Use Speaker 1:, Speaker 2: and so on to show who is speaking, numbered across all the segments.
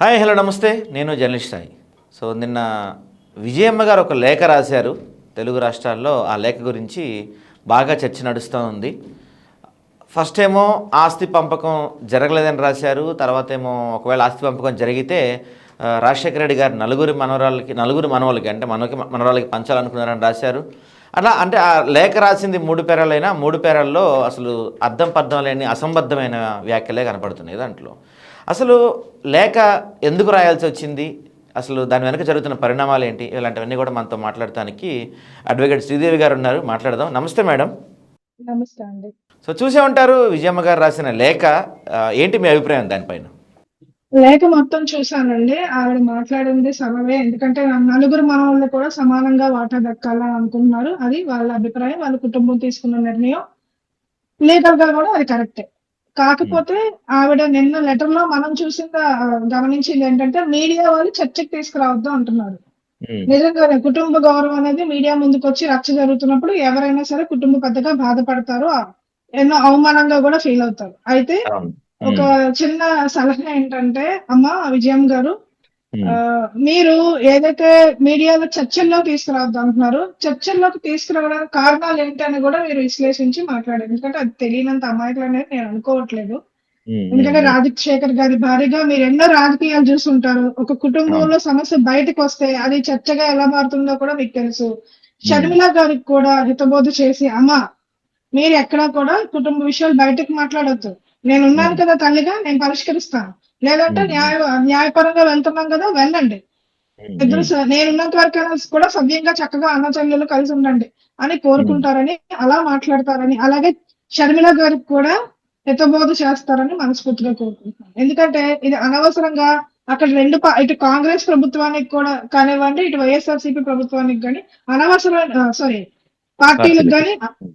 Speaker 1: Hi hello నమస్తే, నేను journalist Sai. So నిన్న విజయమ్మ గారు ఒక లేఖ రాశారు తెలుగు రాష్ట్రాల్లో. ఆ లేఖ గురించి బాగా చర్చ నడుస్తూ ఉంది. ఫస్ట్ ఏమో ఆస్తి పంపకం జరగలేదని రాశారు. తర్వాత ఏమో ఒకవేళ ఆస్తి పంపకం జరిగితే రాజశేఖర రెడ్డి గారు నలుగురు మనవలకి అంటే మనవరాలకి పంచాలనుకున్నారని రాశారు. అలా అంటే ఆ లేఖ రాసింది 3 పేరాలైనా 3 పేరాల్లో అసలు అర్థం పర్థం లేని అసంబద్ధమైన వ్యాఖ్యలే కనపడుతున్నాయి దాంట్లో. అసలు లేఖ ఎందుకు రాయాల్సి వచ్చింది, అసలు దాని వెనక జరుగుతున్న పరిణామాలు ఏంటి, ఇలాంటివన్నీ కూడా మనతో మాట్లాడటానికి అడ్వకేట్ శ్రీదేవి గారు ఉన్నారు. మాట్లాడదాం. నమస్తే మేడం.
Speaker 2: నమస్తే అండి.
Speaker 1: సో చూసే ఉంటారు విజయమ్మ గారు రాసిన లేఖ. ఏంటి మీ అభిప్రాయం దానిపైన?
Speaker 2: లేఖ మొత్తం చూసానండి. ఆవిడ మాట్లాడింది సబబే. ఎందుకంటే నలుగురు మనవళ్ళు కూడా సమానంగా వాటా దక్కాలని అనుకుంటున్నారు. అది వాళ్ళ అభిప్రాయం. వాళ్ళ కుటుంబం తీసుకున్న నిర్ణయం. లీగల్ గా కూడా అది కరెక్టే. కాకపోతే ఆవిడ నిన్న లెటర్‌లో మనం గమనించింది ఏంటంటే మీడియా వాళ్ళు చర్చకి తీసుకురావద్దు అంటున్నారు. నిజంగానే కుటుంబ గౌరవం అనేది మీడియా ముందుకొచ్చి రచ్చ జరుగుతున్నప్పుడు ఎవరైనా సరే కుటుంబ పెద్దగా బాధపడతారు. ఎన్నో అవమానంగా కూడా ఫీల్ అవుతారు. అయితే ఒక చిన్న సలహా ఏంటంటే, అమ్మా విజయం గారు, మీరు ఏదైతే మీడియాలో చర్చల్లో తీసుకురావద్దు అంటున్నారో, చర్చల్లోకి తీసుకురావడానికి కారణాలు ఏంటి అని కూడా మీరు విశ్లేషించి మాట్లాడారు. ఎందుకంటే అది తెలియనంత అమాయకులు అనేది నేను అనుకోవట్లేదు. ఎందుకంటే రాజశేఖర్ గారి భార్యగా మీరు ఎన్నో రాజకీయాలు చూసుంటారు. ఒక కుటుంబంలో సమస్య బయటకు వస్తే అది చర్చగా ఎలా మారుతుందో కూడా మీకు తెలుసు. షర్మిల గారికి కూడా హితబోధ చేసి, అమ్మా మీరు ఎక్కడా కూడా కుటుంబ విషయాలు బయటకు మాట్లాడొద్దు. నేనున్నాను కదా తల్లిగా, నేను పరిష్కరిస్తాను. లేదంటే న్యాయపరంగా వెళ్తున్నాం కదా, వెళ్ళండి. ఇద్దరు నేనున్నంత వరకైనా కూడా సవ్యంగా చక్కగా అన్న చెల్లెలు కలిసి ఉండండి అని కోరుకుంటారని, అలా మాట్లాడతారని, అలాగే షర్మిల గారికి కూడా హితబోధ చేస్తారని మనస్ఫూర్తిగా కోరుకుంటున్నాను. ఎందుకంటే ఇది అనవసరంగా అక్కడ ఇటు కాంగ్రెస్ ప్రభుత్వానికి కూడా కానివ్వండి, ఇటు వైఎస్ఆర్సీపీ ప్రభుత్వానికి కానీ అనవసరమైన పార్టీలకు గాని,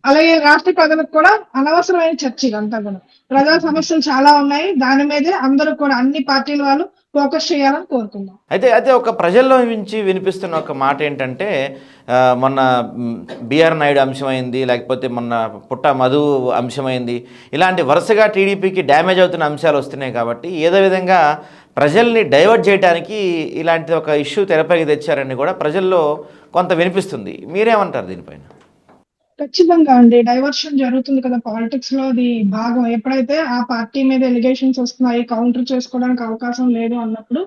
Speaker 2: అలాగే రాష్ట్ర ప్రజలకు కూడా అనవసరమైన చర్చ ఇదంతా కూడా. ప్రజా సమస్యలు చాలా ఉన్నాయి. దాని మీదే అందరూ కూడా అన్ని పార్టీల వాళ్ళు ఫోకస్ చేయాలని కోరుకుందాం.
Speaker 1: అయితే ఒక ప్రజల్లో నుంచి వినిపిస్తున్న ఒక మాట ఏంటంటే, మొన్న బిఆర్ నాయుడు అంశమైంది, లేకపోతే మొన్న పుట్ట మధు అంశమైంది, ఇలాంటి వరుసగా టీడీపీకి డ్యామేజ్ అవుతున్న అంశాలు వస్తున్నాయి. కాబట్టి ఏదో విధంగా ప్రజల్ని డైవర్ట్ చేయడానికి ఇలాంటి ఒక ఇష్యూ తెరపైకి తెచ్చారని కూడా ప్రజల్లో కొంత వినిపిస్తుంది. మీరేమంటారు దీనిపైన?
Speaker 2: ఖచ్చితంగా అండి. డైవర్షన్ జరుగుతుంది కదా పాలిటిక్స్ లో. అది భాగం. ఎప్పుడైతే ఆ పార్టీ మీద ఎలిగేషన్స్ వస్తున్నాయి, కౌంటర్ చేసుకోవడానికి అవకాశం లేదు అన్నప్పుడు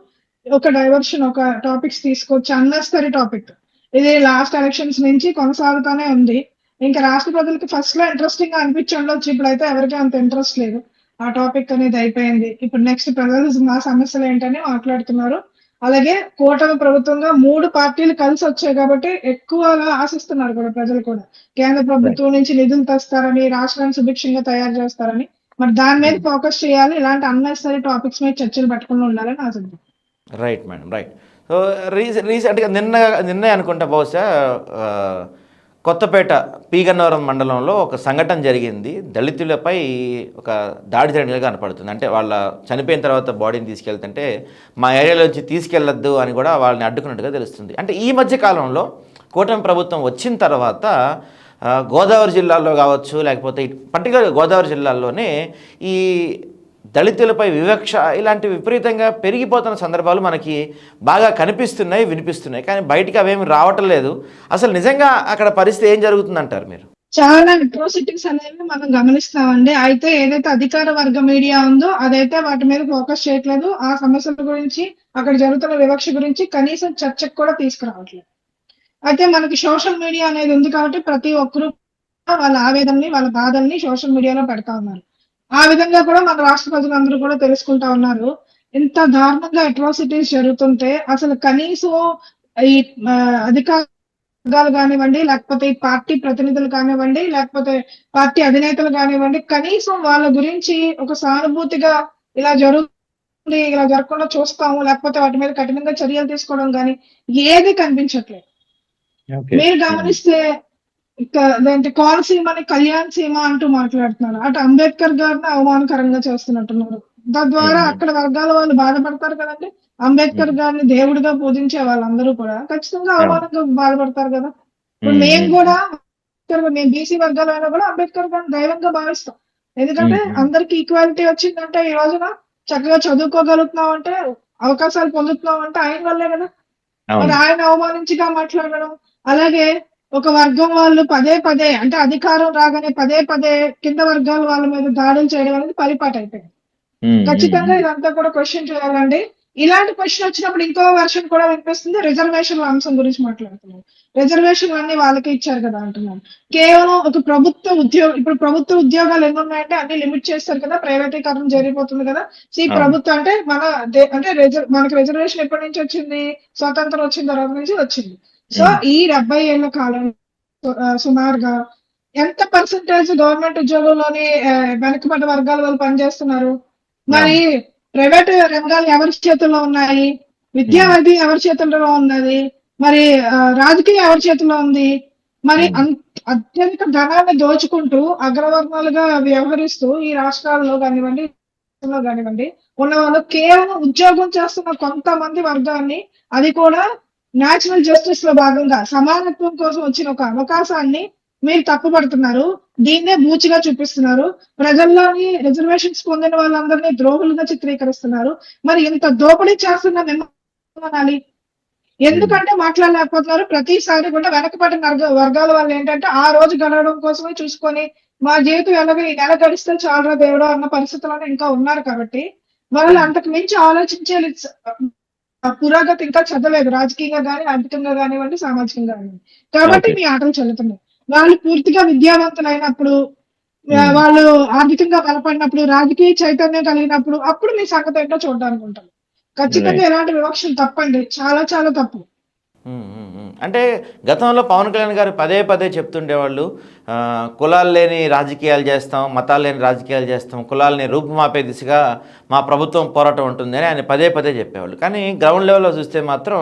Speaker 2: ఒక డైవర్షన్, ఒక టాపిక్స్ తీసుకొచ్చి అన్నెసరీ టాపిక్. ఇది లాస్ట్ ఎలక్షన్స్ నుంచి కొనసాగుతానే ఉంది. ఇంకా రాష్ట్ర ప్రజలకి ఫస్ట్ లో ఇంట్రెస్టింగ్ గా అనిపించి ఉండొచ్చు. ఇప్పుడైతే ఎవరికి అంత ఇంట్రెస్ట్ లేదు. ఆ టాపిక్ అనేది అయిపోయింది. ఇప్పుడు నెక్స్ట్ ప్రజలు మా సమస్యలు ఏంటని మాట్లాడుతున్నారు. అలాగే కూటమి ప్రభుత్వంగా 3 పార్టీలు కలిసి వచ్చాయి కాబట్టి ఎక్కువగా ఆశిస్తున్నారు కూడా ప్రజలు కూడా. కేంద్ర ప్రభుత్వం నుంచి నిధులు తెస్తారని, రాష్ట్రాన్ని సుభిక్షంగా తయారు చేస్తారని. మరి దాని మీద ఫోకస్ చేయాలి. ఇలాంటి అన్నెసరీ టాపిక్స్ మీద చర్చలు పెట్టకుండా ఉండాలని ఆశిద్దాం.
Speaker 1: Right madam, right. సో రీసెంట్గా నిన్నే అనుకుంటా బహుశా కొత్తపేట పీగన్నవరం మండలంలో ఒక సంఘటన జరిగింది. దళితులపై ఒక దాడి జరిగినట్టుగా కనపడుతుంది. అంటే వాళ్ళ చనిపోయిన తర్వాత బాడీని తీసుకెళ్తుంటే మా ఏరియాలోంచి తీసుకెళ్లొద్దు అని కూడా వాళ్ళని అడ్డుకున్నట్టుగా తెలుస్తుంది. అంటే ఈ మధ్య కాలంలో కూటమి ప్రభుత్వం వచ్చిన తర్వాత గోదావరి జిల్లాలో కావచ్చు, లేకపోతే పర్టికులర్గా గోదావరి జిల్లాలోనే ఈ దళితులపై వివక్ష ఇలాంటి విపరీతంగా పెరిగిపోతున్న సందర్భాలు మనకి బాగా కనిపిస్తున్నాయి, వినిపిస్తున్నాయి. కానీ బయటికి అవేమి రావటం లేదు. అసలు నిజంగా అక్కడ పరిస్థితి ఏం జరుగుతుందంటారు మీరు?
Speaker 2: చాలా అట్రాసిటీస్ అనేవి మనం గమనిస్తామండి. అయితే ఏదైతే అధికార వర్గ మీడియా ఉందో అదైతే వాటి మీద ఫోకస్ చేయట్లేదు. ఆ సమస్యల గురించి, అక్కడ జరుగుతున్న వివక్ష గురించి కనీసం చర్చకు కూడా తీసుకురావట్లేదు. అయితే మనకి సోషల్ మీడియా అనేది ఉంది కాబట్టి ప్రతి ఒక్కరు వాళ్ళ ఆవేదనని, వాళ్ళ బాధల్ని సోషల్ మీడియాలో పెడతా ఉన్నారు. ఆ విధంగా కూడా మన రాష్ట్ర ప్రజలందరూ కూడా తెలుసుకుంటా ఉన్నారు. ఇంత దారుణంగా అట్రాసిటీస్ జరుగుతుంటే అసలు కనీసం ఈ అధికారులు కానివ్వండి, లేకపోతే ఈ పార్టీ ప్రతినిధులు కానివ్వండి, లేకపోతే పార్టీ అధినేతలు కానివ్వండి, కనీసం వాళ్ళ గురించి ఒక సానుభూతిగా ఇలా జరుగుతుంది, ఇలా జరగకుండా చూస్తాము, లేకపోతే వాటి మీద కఠినంగా చర్యలు తీసుకోవడం కానీ ఏది కనిపించట్లేదు. మీరు గమనిస్తే అదేంటి కోనసీమని కళ్యాణ్ సీమ అంటూ మాట్లాడుతున్నారు. అటు అంబేద్కర్ గారిని అవమానకరంగా చేస్తున్నట్టున్నారు. తద్వారా అక్కడ వర్గాల వాళ్ళు బాధపడతారు కదండి. అంబేద్కర్ గారిని దేవుడిగా పూజించే వాళ్ళందరూ కూడా ఖచ్చితంగా అవమానంగా బాధపడతారు కదా. ఇప్పుడు మేము కూడా మేము బీసీ వర్గాలైనా కూడా అంబేద్కర్ గారిని దైవంగా భావిస్తాం. ఎందుకంటే అందరికి ఈక్వాలిటీ వచ్చిందంటే ఈ రోజున చక్కగా చదువుకోగలుగుతున్నాం అంటే అవకాశాలు పొందుతున్నాం అంటే ఆయన వల్లే కదా. మరి
Speaker 1: అవును.
Speaker 2: ఆయన అవమానించిగా మాట్లాడడం, అలాగే ఒక వర్గం వాళ్ళు పదే పదే అంటే అధికారం రాగానే పదే పదే కింద వర్గాల వాళ్ళ మీద దాడులు చేయడం అనేది పరిపాటి అయిపోయింది.
Speaker 1: ఉమ్, ఉమ్,
Speaker 2: ఖచ్చితంగా
Speaker 1: ఉమ్.
Speaker 2: ఇదంతా కూడా క్వశ్చన్ చేయాలండి. ఇలాంటి క్వశ్చన్ వచ్చినప్పుడు ఇంకో వెర్షన్ కూడా వినిపిస్తుంది. రిజర్వేషన్ల అంశం గురించి మాట్లాడుతున్నాం. రిజర్వేషన్లు అన్ని వాళ్ళకే ఇచ్చారు కదా అంటున్నాం. కేవలం ఒక ప్రభుత్వ ఉద్యోగం, ఇప్పుడు ప్రభుత్వ ఉద్యోగాలు ఎన్ని ఉన్నాయంటే అన్ని లిమిట్ చేస్తారు కదా, ప్రైవేటీకరణ జరిగిపోతుంది కదా.
Speaker 1: అవును.
Speaker 2: ప్రభుత్వం అంటే మన అంటే మనకి రిజర్వేషన్ ఎప్పటి నుంచి వచ్చింది? స్వతంత్రం వచ్చిన తర్వాత నుంచి వచ్చింది. సో
Speaker 1: ఉమ్,
Speaker 2: ఈ 70 ఏళ్ల కాలం సుమారుగా ఎంత పర్సెంటేజ్ గవర్నమెంట్ ఉద్యోగంలోని వెనుకబడ్డ వర్గాల వాళ్ళు పనిచేస్తున్నారు? మరి
Speaker 1: అవును.
Speaker 2: ప్రైవేట్ రంగాలు ఎవరి చేతుల్లో ఉన్నాయి? విద్యా
Speaker 1: ఉమ్,
Speaker 2: వైద్యం ఎవరి చేతుల్లో ఉన్నది? మరి రాజకీయం ఎవరి చేతుల్లో ఉంది? మరి
Speaker 1: అవును.
Speaker 2: అత్యధిక ధనాన్ని దోచుకుంటూ అగ్రవర్ణాలుగా వ్యవహరిస్తూ ఈ రాష్ట్రాల్లో కానివ్వండి, దేశంలో కానివ్వండి ఉన్న వాళ్ళు కేవలం ఉద్యోగం చేస్తున్న కొంతమంది వర్గాన్ని, అది కూడా నేచురల్ జస్టిస్ లో భాగంగా సమానత్వం కోసం వచ్చిన ఒక అవకాశాన్ని మీరు తప్పుపడుతున్నారు. దీన్నే బూచిగా చూపిస్తున్నారు. ప్రజల్లోని రిజర్వేషన్స్ పొందిన వాళ్ళందరినీ ద్రోహులుగా చిత్రీకరిస్తున్నారు. మరి ఇంత దోపిడీ చేస్తున్న మిమ్మల్ని
Speaker 1: ఉమ్,
Speaker 2: ఎందుకంటే మాట్లాడలేకపోతున్నారు. ప్రతిసారి కూడా వెనకబడిన వర్గాల వాళ్ళు ఏంటంటే ఆ రోజు గడవడం కోసమే చూసుకొని మా జీవితం ఎలాగో ఈ నెల గడిస్తే చాలరా దేవుడా అన్న పరిస్థితుల్లోనే ఇంకా ఉన్నారు కాబట్టి వాళ్ళు
Speaker 1: ఉమ్.
Speaker 2: అంతకు మించి ఆలోచించే పురోగతి ఇంకా చదవలేదు. రాజకీయంగా గాని, ఆర్థికంగా గానివ్వండి, సామాజికంగా గానివ్వండి. కాబట్టి
Speaker 1: ఓకే.
Speaker 2: మీ ఆటలు చెల్లుతున్నాయి. వాళ్ళు పూర్తిగా విద్యావంతులైనప్పుడు,
Speaker 1: ఉమ్,
Speaker 2: వాళ్ళు ఆర్థికంగా బలపడినప్పుడు, రాజకీయ చైతన్యం కలిగినప్పుడు, అప్పుడు మీ సంగతేంటో చూడ్డానికుంటాం. ఖచ్చితంగా
Speaker 1: రైట్.
Speaker 2: ఇలాంటి వివక్షలు తప్పండి. చాలా చాలా తప్పు.
Speaker 1: అంటే గతంలో పవన్ కళ్యాణ్ గారు పదే పదే చెప్తుండేవాళ్ళు, కులాలు లేని రాజకీయాలు చేస్తాం, మతాలు లేని రాజకీయాలు చేస్తాం, కులాలని రూపుమాపే దిశగా మా ప్రభుత్వం పోరాటం ఉంటుంది అని ఆయన పదే పదే చెప్పేవాళ్ళు. కానీ గ్రౌండ్ లెవెల్లో చూస్తే మాత్రం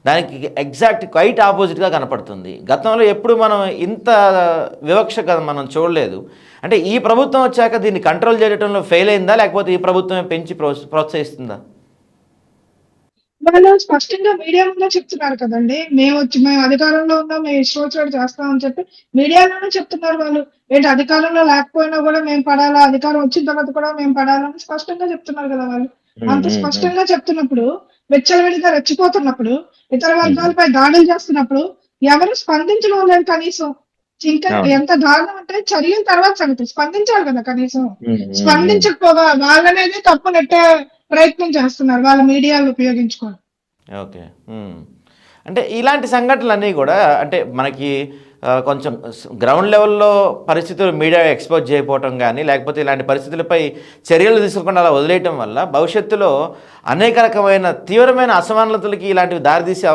Speaker 1: దానికి ఎగ్జాక్ట్ క్వైట్ ఆపోజిట్గా కనపడుతుంది. గతంలో ఎప్పుడు మనం ఇంత వివక్ష మనం చూడలేదు. అంటే ఈ ప్రభుత్వం వచ్చాక దీన్ని కంట్రోల్ చేయడంలో ఫెయిల్ అయిందా, లేకపోతే ఈ ప్రభుత్వమే పెంచి ప్రోత్సహిస్తుందా?
Speaker 2: వాళ్ళు స్పష్టంగా మీడియా ముందే చెప్తున్నారు కదండీ! మేము అధికారంలో ఉన్నాం. మేము ఇష్టం వచ్చినట్టు చేస్తామని చెప్పి మీడియాలోనే చెప్తున్నారు వాళ్ళు. ఏంటి అధికారంలో లేకపోయినా గూడా మేము పడాలా, అధికారం వచ్చిన తర్వాత కూడా మేము పడాలని స్పష్టంగా చెప్తున్నారు కదా వాళ్ళు.
Speaker 1: ఉమ్,
Speaker 2: అంత
Speaker 1: ఉమ్, ఉమ్,
Speaker 2: స్పష్టంగా చెప్తున్నప్పుడు, విచ్చలవిడిగా రెచ్చిపోతున్నప్పుడు, ఇతర
Speaker 1: ఉమ్,
Speaker 2: వర్గాలపై దాడులు చేస్తున్నప్పుడు ఎవరు స్పందించడం లేదు కనీసం. ఇంకా
Speaker 1: అవును.
Speaker 2: ఎంత దారుణం అంటే చర్యల తర్వాత సంగతి. స్పందించాలి కదా కనీసం.
Speaker 1: ఉమ్, ఉమ్, ఉమ్.
Speaker 2: స్పందించకపోగా వాళ్ళనేది తప్పు నెట్టే ప్రయత్నం చేస్తున్నారు. వాళ్ళ మీడియాలు ఉపయోగించుకొని.
Speaker 1: ఓకే. హ్మ్. అంటే ఇలాంటి సంఘటనలన్నీ గూడా అంటే మనకి కొంచెం గ్రౌండ్ లెవెల్‌లో పరిస్థితులు మీడియా ఎక్స్‌పోజ్ చేయకపోవటం గానీ, లేకపోతే ఇలాంటి పరిస్థితులపై చర్యలు తీసుకోకుండా అలా వదిలేయటం వల్ల భవిష్యత్తులో అనేక రకమైన తీవ్రమైన అసమానతలకి ఇలాంటివి దారితీసే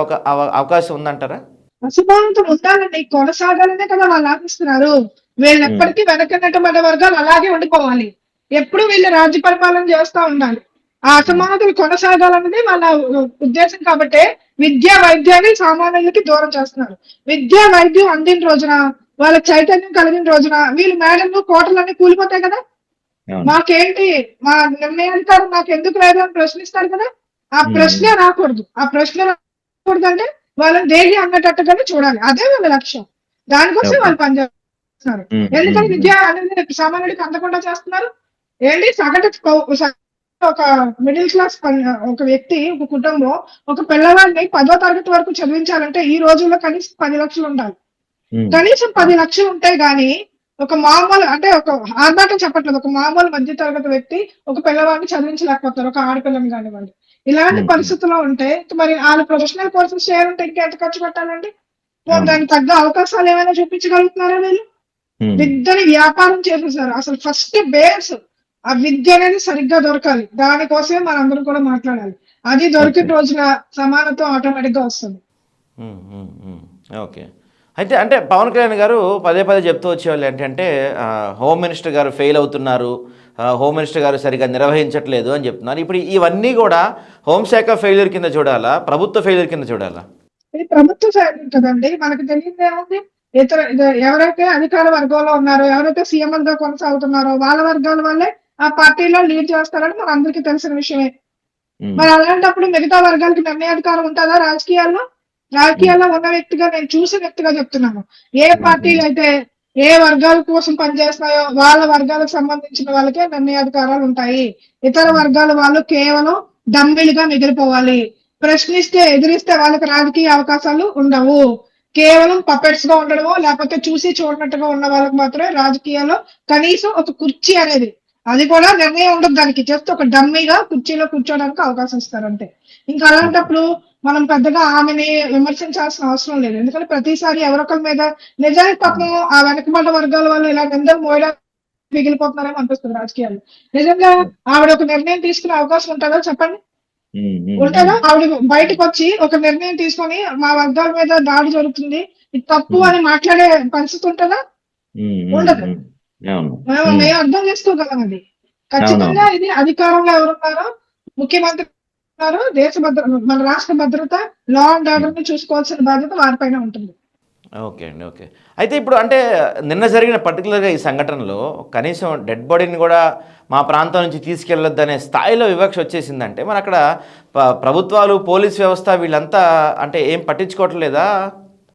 Speaker 1: అవకాశం ఉందంటారా?
Speaker 2: అసమానతలు ఉండాలండి. కొనసాగాలనే కదా వాళ్ళు ఆశిస్తున్నారు.
Speaker 1: హ్మ్.
Speaker 2: వీళ్ళెప్పటికీ వెనకనెట్టబడ్డ వర్గాలు అలాగే ఉండిపోవాలి. ఎప్పుడు వీళ్ళు రాజ్య పరిపాలన చేస్తా ఉండాలి. ఆ
Speaker 1: హ్మ్.
Speaker 2: అసమానతలు కొనసాగాలన్నదే వాళ్ళ ఉద్దేశం కాబట్టే విద్యా, వైద్యాన్ని సామాన్యులకి దూరం చేస్తున్నారు. విద్యా, వైద్యం అందిన రోజున, వాళ్ళకి చైతన్యం కలిగిన రోజున వీళ్ళు మేడలు, కోటలన్నీ కూలిపోతాయి కదా!
Speaker 1: అవును.
Speaker 2: మాకేంటి మా నిర్ణయాధికారం నాకెందుకు లేదు అని ప్రశ్నిస్తారు కదా! ఆ
Speaker 1: హ్మ్. హ్మ్.
Speaker 2: ప్రశ్నే రాకూడదు. ఆ ప్రశ్న రాకూడదంటే వాళ్ళని దేహి అన్నటట్టుగానే చూడాలి. అదే వాళ్ళ లక్ష్యం. దానికోసమే
Speaker 1: ఓకే.
Speaker 2: వాళ్ళు పనిచేస్తున్నారు.
Speaker 1: హ్మ్. హ్మ్.
Speaker 2: ఎందుకని
Speaker 1: హ్మ్.
Speaker 2: విద్య అనేది సామాన్యుడికి అందకుండా చేస్తున్నారు? ఏంటి సగటు ఒక మిడిల్ క్లాస్ ఒక వ్యక్తి, ఒక కుటుంబం, ఒక పిల్లవాడిని 10వ తరగతి వరకు చదివించాలంటే ఈ రోజుల్లో కనీసం 10 లక్షలు ఉండాలి.
Speaker 1: హ్మ్.
Speaker 2: కనీసం 10
Speaker 1: అవును.
Speaker 2: లక్షలు ఉంటే గాని ఒక మామూలు అంటే ఒక ఆర్భాటం చెప్పట్లేదు. ఒక మామూలు మధ్య తరగతి వ్యక్తి ఒక పిల్లవాడిని చదివించలేకపోతున్నారు. ఒక ఆడపిల్లని గానివ్వండి. ఇలాంటి
Speaker 1: హ్మ్. హ్మ్.
Speaker 2: పరిస్థితుల్లో ఉంటే మరి ఆళ్ళు ప్రొఫెషనల్ కోర్సెస్ చేయాలంటే ఇంకెంత ఖర్చు పెట్టాలండి? పోనీ
Speaker 1: అవును.
Speaker 2: దానికి తగ్గ అవకాశాలు ఏమైనా చూపించగలుగుతున్నారా వీళ్ళు?
Speaker 1: హ్మ్.
Speaker 2: విద్యని వ్యాపారం చేసేసారు. అసలు ఫస్ట్ బేస్ ఆ విద్య అనేది సరిగ్గా దొరకాలి. దానికోసమే మనందరం కూడా మాట్లాడాలి. అది
Speaker 1: ఓకే.
Speaker 2: దొరికిన రోజున సమానత్వం ఆటోమేటిక్‌గా వస్తుంది.
Speaker 1: హ్మ్. హ్మ్. హ్మ్. ఓకే. అయితే అంటే పవన్ కళ్యాణ్ గారు పదే పదే చెప్తూ వచ్చేవాళ్ళు ఏంటంటే హోమ్ మినిస్టర్ గారు ఫెయిల్ అవుతున్నారు. హోమ్ మినిస్టర్ గారు సరిగ్గా నిర్వహించట్లేదు అని చెప్తున్నారు. ఇప్పుడు ఇవన్నీ గూడా హోంశాఖ ఫెయిల్యూర్ కింద చూడాలా? ప్రభుత్వ ఫెయిల్యూర్ కింద చూడాలా?
Speaker 2: ఇది ప్రభుత్వ సైన్యం కదండీ! మనకు తెలియనిదేముంది? ఎవరైతే అధికార వర్గంలో ఉన్నారో, ఎవరైతే సీఎంలుగా కొనసాగుతున్నారో, వాళ్ళ వర్గాల వాళ్ళే ఆ పార్టీలో లీడ్ చేస్తారని మనందరికీ తెలిసిన విషయమే.
Speaker 1: హ్మ్.
Speaker 2: మరి అలాంటప్పుడు మిగతా వర్గాలకి నిర్ణయాధికారం ఉంటదా రాజకీయాల్లో?
Speaker 1: హ్మ్.
Speaker 2: రాజకీయాల్లో ఉన్న వ్యక్తిగా నేను చూసిన వ్యక్తిగా చెప్తున్నాను. ఏ
Speaker 1: హ్మ్. హ్మ్.
Speaker 2: పార్టీలైతే ఏ వర్గాల కోసం పనిచేస్తున్నాయో వాళ్ళ వర్గాలకు సంబంధించిన వాళ్ళకే నిర్ణయాధికారాలుంటాయి. ఇతర
Speaker 1: హ్మ్.
Speaker 2: వర్గాల వాళ్ళు కేవలం డమ్మిలుగా మిగిలిపోవాలి. ప్రశ్నిస్తే ఎదిరిస్తే వాళ్ళకి రాజకీయ అవకాశాలు ఉండవు. కేవలం పపెట్స్ గా ఉండడమో లేకపోతే చూసి చూడనట్టుగా ఉన్న వాళ్ళకి మాత్రమే రాజకీయాల్లో కనీసం ఒక కుర్చీ అనేది, అది కూడా నిర్ణయం ఉండదు దానికి, జస్ట్ ఒక డమ్మీగా కుర్చీలో కూర్చోడానికి అవకాశం ఇస్తారంటే. ఇంకా అలాంటప్పుడు మనం పెద్దగా ఆమెని విమర్శించాల్సిన అవసరం లేదు. ఎందుకంటే ప్రతిసారి ఎవరొకరి మీద నిజానికి పాపం ఆ వెనకబడ్డ వర్గాల వాళ్ళు ఇలా నిందలు మోయడానికి మిగిలిపోతున్నారేమో అనిపిస్తుంది రాజకీయాల్లో. నిజంగా ఆవిడ ఒక నిర్ణయం తీసుకునే అవకాశం ఉంటుందా చెప్పండి? ఉంటుందా? ఆవిడ బయటకు వచ్చి ఒక నిర్ణయం తీసుకొని మా వర్గాల మీద దాడి జరుగుతుంది, ఇది తప్పు అని మాట్లాడే పరిస్థితి ఉంటుందా? ఉండదు. మేము అర్థం చేసుకోగలం అది. ఖచ్చితంగా ఇది అధికారంలో ఎవరున్నారో, ముఖ్యమంత్రి ఉన్నారు, దేశ మన రాష్ట్ర భద్రత, లా అండ్ ఆర్డర్ ని చూసుకోవాల్సిన బాధ్యత వారిపైన ఉంటుంది.
Speaker 1: ఓకే అండి. ఓకే. అయితే ఇప్పుడు అంటే నిన్న జరిగిన పర్టికులర్గా ఈ సంఘటనలో కనీసం డెడ్ బాడీని కూడా మా ప్రాంతం నుంచి తీసుకెళ్ళొద్దనే స్థాయిలో వివక్ష వచ్చేసిందంటే మరి అక్కడ ప్రభుత్వాలు, పోలీస్ వ్యవస్థ వీళ్ళంతా అంటే ఏం పట్టించుకోవట్లేదా?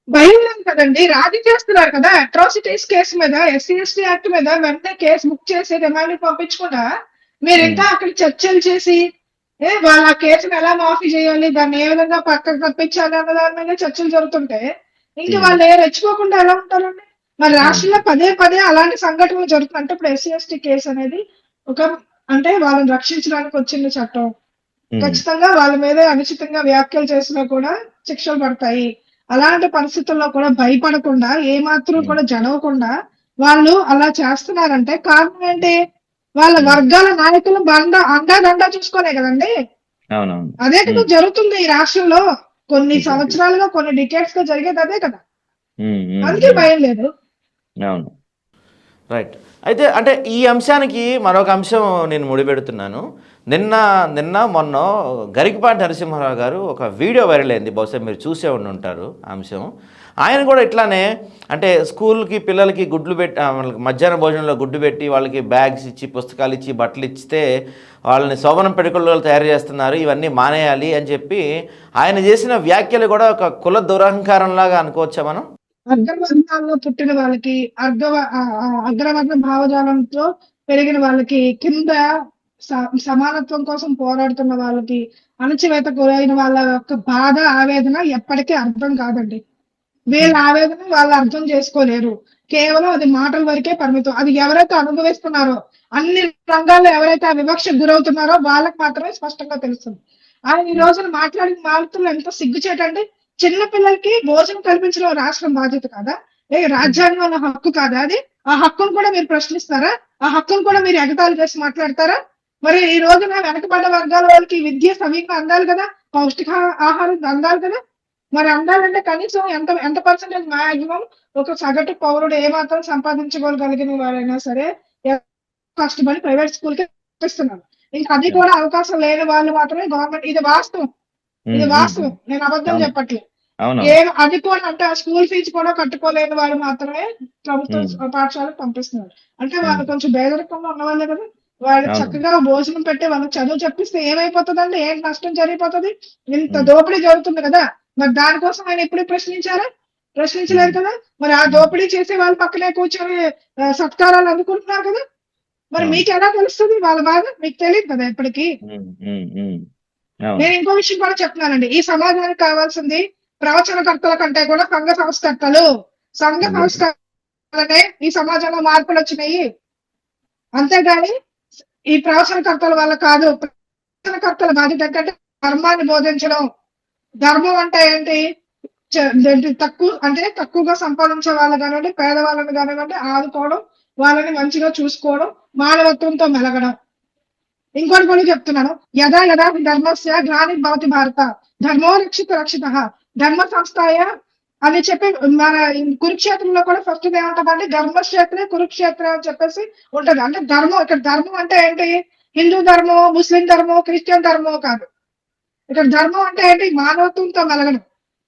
Speaker 2: భయం లేదు కదండి, రాజీ చేస్తున్నారు కదా. అట్రాసిటీస్ కేసు మీద, ఎస్సీ ఎస్టీ యాక్ట్ మీద వెంటనే కేసు బుక్ చేసి రిమాండ్ పంపించకుండా మీరు ఇంకా అక్కడ చర్చలు చేసి వాళ్ళ కేసును ఎలా మాఫీ చేయాలి, దాన్ని ఏ విధంగా పక్కకు తప్పించాలి అన్న దాని మీద చర్చలు జరుగుతుంటే ఇంకా వాళ్ళు రెచ్చిపోకుండా ఎలా ఉంటారండి? మరి రాష్ట్రంలో పదే పదే అలాంటి సంఘటనలు జరుగుతున్నాయి. అంటే ఇప్పుడు ఎస్సీ ఎస్టీ కేసు అనేది ఒక, అంటే వాళ్ళని రక్షించడానికి వచ్చిన చట్టం. ఖచ్చితంగా వాళ్ళ మీద అనుచితంగా వ్యాఖ్యలు చేసినా కూడా శిక్షలు పడతాయి. అలాంటి పరిస్థితుల్లో కూడా భయపడకుండా, ఏమాత్రం కూడా జడవకుండా వాళ్ళు అలా చేస్తున్నారంటే కారణం ఏంటి? వాళ్ళ వర్గాల నాయకులు అండాదండా చూసుకోలే కదండి. అదే కదా జరుగుతుంది ఈ రాష్ట్రంలో. కొన్ని సంవత్సరాలుగా, కొన్ని డికేట్స్ గా జరిగేది అదే కదా. అందుకే భయం లేదు.
Speaker 1: రైట్. అయితే అంటే ఈ అంశానికి మరొక అంశం నేను ముడిపెడుతున్నాను. నిన్న మొన్న గరికపాటి నరసింహారావు గారు ఒక వీడియో వైరల్ అయింది, బహుశా మీరు చూసే ఉంటారు ఆ అంశం. ఆయన కూడా ఇట్లానే అంటే స్కూల్కి పిల్లలకి గుడ్లు పెట్టి, వాళ్ళకి మధ్యాహ్న భోజనంలో గుడ్డు పెట్టి వాళ్ళకి బ్యాగ్స్ ఇచ్చి, పుస్తకాలు ఇచ్చి, బట్టలు ఇచ్చితే వాళ్ళని శోభనం పెడుకుల్లో తయారు చేస్తున్నారు, ఇవన్నీ మానేయాలి అని చెప్పి ఆయన చేసిన వ్యాఖ్యలు కూడా ఒక కుల దురహంకారంలాగా అనుకోవచ్చా మనం?
Speaker 2: అగ్రవర్ణాల్లో పుట్టిన వాళ్ళకి, అగ్రవర్ణ భావజాలంతో పెరిగిన వాళ్ళకి, కింద సమానత్వం కోసం పోరాడుతున్న వాళ్ళకి, అణచివేత గురైన వాళ్ళ యొక్క బాధ, ఆవేదన ఎప్పటికీ అర్థం కాదండి. వీళ్ళ ఆవేదన వాళ్ళు అర్థం చేసుకోలేరు. కేవలం అది మాటల వరకే పరిమితం. అది ఎవరైతే అనుభవిస్తున్నారో, అన్ని రంగాల్లో ఎవరైతే ఆ వివక్షకు గురవుతున్నారో వాళ్ళకి మాత్రమే స్పష్టంగా తెలుస్తుంది. ఆయన ఈ రోజున మాట్లాడిన మాటలు ఎంత సిగ్గుచేటండి. చిన్న పిల్లలకి భోజనం కల్పించడం రాష్ట్రం బాధ్యత కాదా? రాజ్యాంగంలో హక్కు కాదా అది? ఆ హక్కును కూడా మీరు ప్రశ్నిస్తారా? ఆ హక్కును కూడా మీరు ఎగతాళి చేసి మాట్లాడతారా? మరి ఈ రోజున వెనకబడ్డ వర్గాల వాళ్ళకి విద్య సవ్యంగా అందాలి కదా, పౌష్టిక ఆహారం అందాలి కదా. మరి అందాలంటే కనీసం ఎంత ఎంత పర్సెంటేజ్ మాక్సిమం ఒక సగటు పౌరుడు ఏమాత్రం సంపాదించుకోగలిగిన వారైనా సరే కష్టపడి ప్రైవేట్ స్కూల్ కి పంపిస్తున్నారు. ఇంకా అది కూడా అవకాశం లేని వాళ్ళు మాత్రమే గవర్నమెంట్. ఇది వాస్తవం, ఇది వాస్తవం, నేను అబద్ధం చెప్పట్లేదు. అది కూడా అంటే ఆ స్కూల్ ఫీజు కూడా కట్టుకోలేని వాళ్ళు మాత్రమే ప్రభుత్వ పాఠశాలకు పంపిస్తున్నారు. అంటే వాళ్ళు కొంచెం పేదరికంలో ఉన్న వాళ్ళే కదా. వాళ్ళు చక్కగా భోజనం పెట్టి వాళ్ళకి చదువు చెప్పిస్తే ఏమైపోతుందండి? ఏం నష్టం జరిగిపోతుంది? ఇంత దోపిడీ జరుగుతుంది కదా. మరి దానికోసం ఆయన ఎప్పుడు ప్రశ్నించారా? ప్రశ్నించలేదు కదా. మరి ఆ దోపిడీ చేసే వాళ్ళ పక్కనే కూర్చొని సత్కారాలు అందుకుంటున్నారు కదా. మరి మీకు ఎలా తెలుస్తుంది వాళ్ళ బాధ? మీకు తెలియదు కదా ఎప్పటికీ. నేను ఇంకో విషయం కూడా చెప్తున్నానండి. ఈ సమాజానికి కావాల్సింది ప్రవచనకర్తల కంటే కూడా సంఘ సంస్కర్తలు. సంఘ సంస్కర్తలనే ఈ సమాజంలో మార్పులు వచ్చినాయి, అంతేగాని ఈ ప్రవచనకర్తల వల్ల కాదు. ప్రవచనకర్తల బాధ్యత ఏంటంటే ధర్మాన్ని బోధించడం. ధర్మం అంటే ఏంటి? తక్కువగా సంపాదించే వాళ్ళు కానివ్వండి, పేదవాళ్ళని కానివ్వండి ఆదుకోవడం, వాళ్ళని మంచిగా చూసుకోవడం, మానవత్వంతో మెలగడం. ఇంకోటి కూడా చెప్తున్నాను, యదా యదా ధర్మస్య గ్లానిర్భవతి భారత ధర్మో రక్షిత రక్షిత ధర్మ సంస్థాయ అని చెప్పి మన కురుక్షేత్రంలో కూడా ఫస్ట్ ఏమంటదంటే ధర్మక్షేత్రే కురుక్షేత్ర అని చెప్పేసి ఉంటది. అంటే ధర్మం, ఇక్కడ ధర్మం అంటే ఏంటి? హిందూ ధర్మం, ముస్లిం ధర్మం, క్రిస్టియన్ ధర్మం కాదు. ఇక్కడ ధర్మం అంటే ఏంటి? మానవత్వంతో మెలగడం,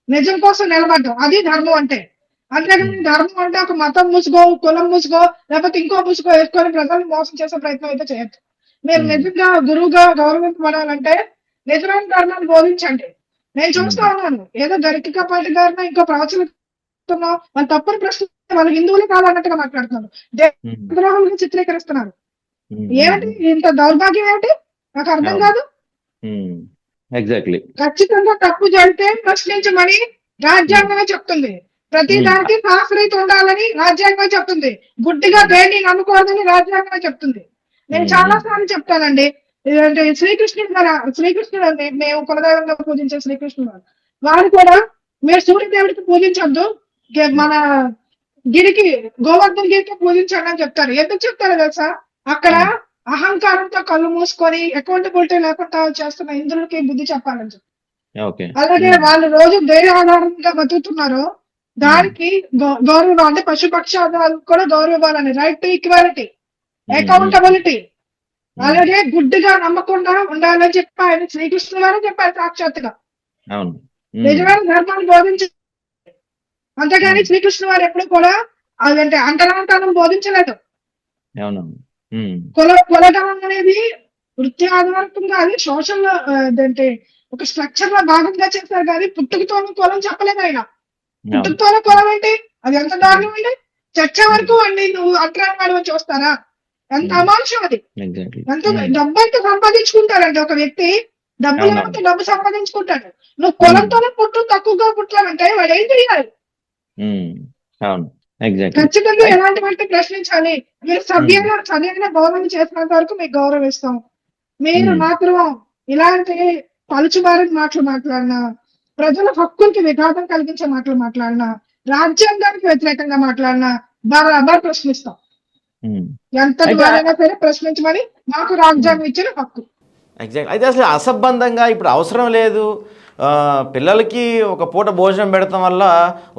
Speaker 2: నిజం కోసం నిలబడ్డం, అది ధర్మం అంటే. అంతేగాని ధర్మం అంటే ఒక మతం ముసుకో, కులం ముసుకో, లేకపోతే ఇంకో ముసుకో వేసుకొని ప్రజల్ని మోసం చేసే ప్రయత్నం అయితే చేయొద్దు. మీరు నిజంగా గురువుగా గౌరవింపబడాలంటే నిజమైన ధర్మాన్ని బోధించండి. నేను చూస్తా ఉన్నాను, ఏదో గరికపాటి గారిన ఇంకో ప్రవచనం వాళ్ళు తప్పని ప్రశ్న, వాళ్ళు హిందువులే కాదన్నట్టుగా మాట్లాడుతున్నారు, దేశద్రోహులుగా చిత్రీకరిస్తున్నారు. ఏమిటి ఇంత దౌర్భాగ్యం? ఏమిటి నాకు అర్థం కాదు.
Speaker 3: ఎగ్జాక్ట్లీ.
Speaker 2: ఖచ్చితంగా తప్పు జరిగితే ప్రశ్నించమని రాజ్యాంగమే చెప్తుంది. ప్రతి దానికి శాస్త్రీయత ఉండాలని రాజ్యాంగమే చెప్తుంది. గుడ్డిగా దేన్ని నమ్ముకోవద్దని రాజ్యాంగమే చెప్తుంది. నేను చాలా సార్లు చెప్తానండి. అంటే శ్రీకృష్ణుడు అండి, మేము కులదైవంగా పూజించే శ్రీకృష్ణుడు వారు కూడా మీరు సూర్యదేవుడికి పూజించొద్దు, మన గిరికి గోవర్ధన్ గిరికి పూజించండి అని చెప్తారు. ఎందుకు చెప్తారో తెలుసా? అక్కడ అహంకారంతో కళ్ళు మూసుకొని అకౌంటబిలిటీ లేకుండా చేస్తున్న ఇంద్రుడికి బుద్ధి చెప్పాలని చెప్పి.
Speaker 3: ఓకే.
Speaker 2: అలాగే వాళ్ళు రోజు ధైర్య ఆధారంగా బతుకుతున్నారు, దానికి గౌరవం అంటే పశుపక్షాదాలకు కూడా గౌరవం ఇవ్వాలని, రైట్ టు ఈక్వాలిటీ, అకౌంటబిలిటీ. అలాగే గుడ్డిగా నమ్మకుండా ఉండాలని చెప్పి ఆయన శ్రీకృష్ణుడు గారు చెప్పారు సాక్షాత్తుగా. నిజమైన ధర్మాన్ని బోధించ, అంతేగాని శ్రీకృష్ణుడు వారు ఎప్పుడు కూడా అదంటే అంటరాంతనం బోధించలేదు. కులగణం అనేది వృత్తి ఆధారంగా అది సోషల్ అంటే ఒక స్ట్రక్చర్ లో భాగంగా చేస్తారు కానీ పుట్టుకతోనే కులం చెప్పలేదు ఆయన. పుట్టుకతోనే కులం ఏంటి? అది ఎంత దారుణం అండి. చర్చ వరకు అండి నువ్వు అంటరాని వచ్చి వస్తారా? ఎంత అమానుషం అది. ఎంత డబ్బు అయితే సంపాదించుకుంటారండి ఒక వ్యక్తి, డబ్బు లేకపోతే డబ్బు సంపాదించుకుంటాడు. నువ్వు కులంతోనే తక్కువగా పుట్టాలంటే వాడు ఏం చెయ్యాలి? ఖచ్చితంగా ఎలాంటి వాటిని ప్రశ్నించాలి. మీరు సభ్యంగా గౌరవం చేసినంత వరకు మీకు గౌరవిస్తాం. మీరు మాత్రం ఇలాంటి పలుచుబారిన మాటలు మాట్లాడినా, ప్రజల హక్కులకి విఘాతం కలిగించే మాటలు మాట్లాడినా, రాజ్యాంగానికి వ్యతిరేకంగా మాట్లాడినా బరాబర్ ప్రశ్నిస్తాం. ఎంత ద్వారైనా సరే ప్రశ్నించమని మాకు రాజ్యాంగం ఇచ్చిన హక్కు.
Speaker 1: ఎగ్జాక్ట్. అయితే అసలు అసంబంధంగా ఇప్పుడు అవసరం లేదు, పిల్లలకి ఒక పూట భోజనం పెడతాం వల్ల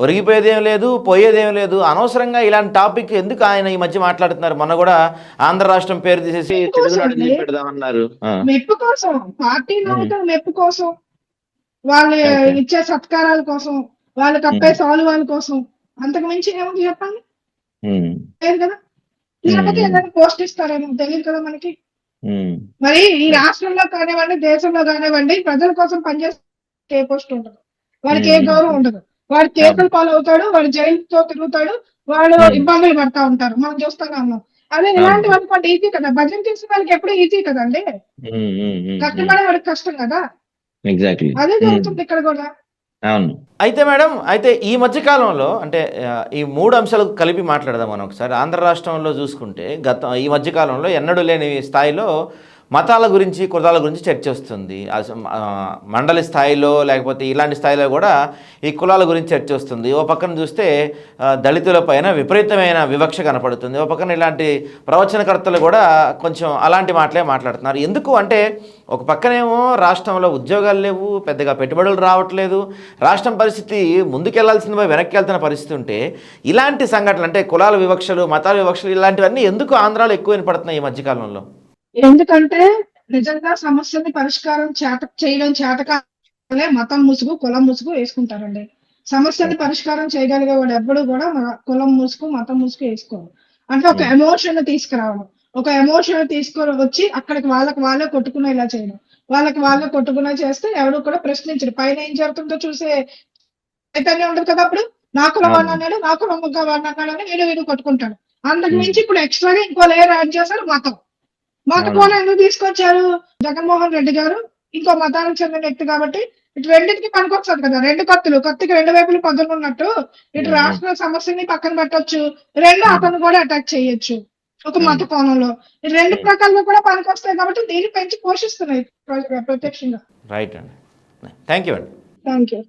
Speaker 1: ఒరిగిపోయేదేం లేదు, పోయేదేం లేదు, అనవసరంగా ఇలాంటి టాపిక్ ఎందుకు ఆయన ఈ మధ్య మాట్లాడుతున్నారు? మొన్న కూడా ఆంధ్ర రాష్ట్రం పేరు తీసేసి పెడదామన్నారు.
Speaker 2: మెప్పు కోసం, పార్టీ నాయకుల మెప్పు కోసం, వాళ్ళు ఇచ్చే సత్కారాల కోసం, వాళ్ళు కప్పే సాలువాల కోసం, అంతకు మించి ఏముంది చెప్పండి? లేదు కదా. లేకపోతే ఏదైనా పోస్ట్ ఇస్తారేమో తెలియదు కదా మనకి. మరి ఈ రాష్ట్రంలో కానివ్వండి, దేశంలో కానివ్వండి, ప్రజల కోసం పనిచేస్తే ఏ పోస్ట్ ఉండదు, వాడికి ఏ గౌరవం ఉండదు, వాడు కేసులు పాలవుతాడు, వాడు జైలుతో తిరుగుతాడు, వాడు ఇబ్బందులు పడతా ఉంటారు, మనం చూస్తానే ఉన్నాం. అదే ఇలాంటి వాళ్ళకి ఈజీ కదా, భజన చేసిన వాళ్ళకి ఎప్పుడు ఈజీ కదండి, కష్టపడే వాడికి కష్టం కదా. అదే జరుగుతుంది ఇక్కడ కూడా.
Speaker 1: అయితే మేడం, అయితే ఈ మధ్య కాలంలో అంటే ఈ మూడు అంశాలు కలిపి మాట్లాడదాం మనం ఒకసారి. ఆంధ్ర రాష్ట్రంలో చూసుకుంటే ఈ మధ్య కాలంలో ఎన్నడూ లేని స్థాయిలో మతాల గురించి, కులాల గురించి చర్చ వస్తుంది. మండలి స్థాయిలో లేకపోతే ఇలాంటి స్థాయిలో కూడా ఈ కులాల గురించి చర్చ వస్తుంది. ఓ పక్కన చూస్తే దళితుల పైన విపరీతమైన వివక్ష కనపడుతుంది. ఓ పక్కన ఇలాంటి ప్రవచనకర్తలు కూడా కొంచెం అలాంటి మాటలే మాట్లాడుతున్నారు. ఎందుకు అంటే ఒక పక్కనేమో రాష్ట్రంలో ఉద్యోగాలు లేవు, పెద్దగా పెట్టుబడులు రావట్లేదు, రాష్ట్రం పరిస్థితి ముందుకెళ్లాల్సిన వెనక్కి వెళ్తున్న పరిస్థితి ఉంటే ఇలాంటి సంఘటనలు అంటే కులాల వివక్షలు, మతాల వివక్షలు ఇలాంటివన్నీ ఎందుకు ఆంధ్రాలో ఎక్కువ వినపడుతున్నాయి ఈ మధ్యకాలంలో?
Speaker 2: ఎందుకంటే నిజంగా సమస్యని పరిష్కారం చేయడం చేతకాలే మతం ముసుగు, కులం ముసుగు వేసుకుంటారండి. సమస్యని పరిష్కారం చేయగలిగే వాడు ఎప్పుడు కూడా కులం ముసుగు, మతం ముసుగు వేసుకోరు. అంటే ఒక ఎమోషన్ తీసుకురావడం, ఒక ఎమోషన్ తీసుకొని వచ్చి అక్కడికి వాళ్ళే కొట్టుకునేలా చేయడం, వాళ్ళే కొట్టుకునే చేస్తే ఎవరు కూడా ప్రశ్నించరు. పైన ఏం జరుగుతుందో చూసే చైతన్యం ఉండదు కదా. అప్పుడు నా కులం వాడిని అన్నాడు, నా కులం వాడిని అన్నాడు అని వీడు కొట్టుకుంటాడు. అందుకు మించి ఇప్పుడు ఎక్స్ట్రాగా ఇంకో లేయర్ యాడ్ చేశారు మతం. మత కోణం ఎందుకు తీసుకొచ్చారు? జగన్మోహన్ రెడ్డి గారు ఇంకో మతానికి చెందిన వ్యక్తి కాబట్టి ఇటు రెండింటికి పనికొచ్చారు కదా. రెండు కత్తికి రెండు వైపులు పదులు ఉన్నట్టు ఇటు రాష్ట్ర సమస్యని పక్కన పెట్టొచ్చు, రెండు అతను కూడా అటాక్ చేయొచ్చు ఒక మత కోణంలో. రెండు ప్రకారంలో కూడా పనికొస్తాయి కాబట్టి దీన్ని పెంచి పోషిస్తున్నాయి ప్రత్యక్షంగా.
Speaker 1: రైట్ అండి, థ్యాంక్ యూ అండి.
Speaker 2: Thank you.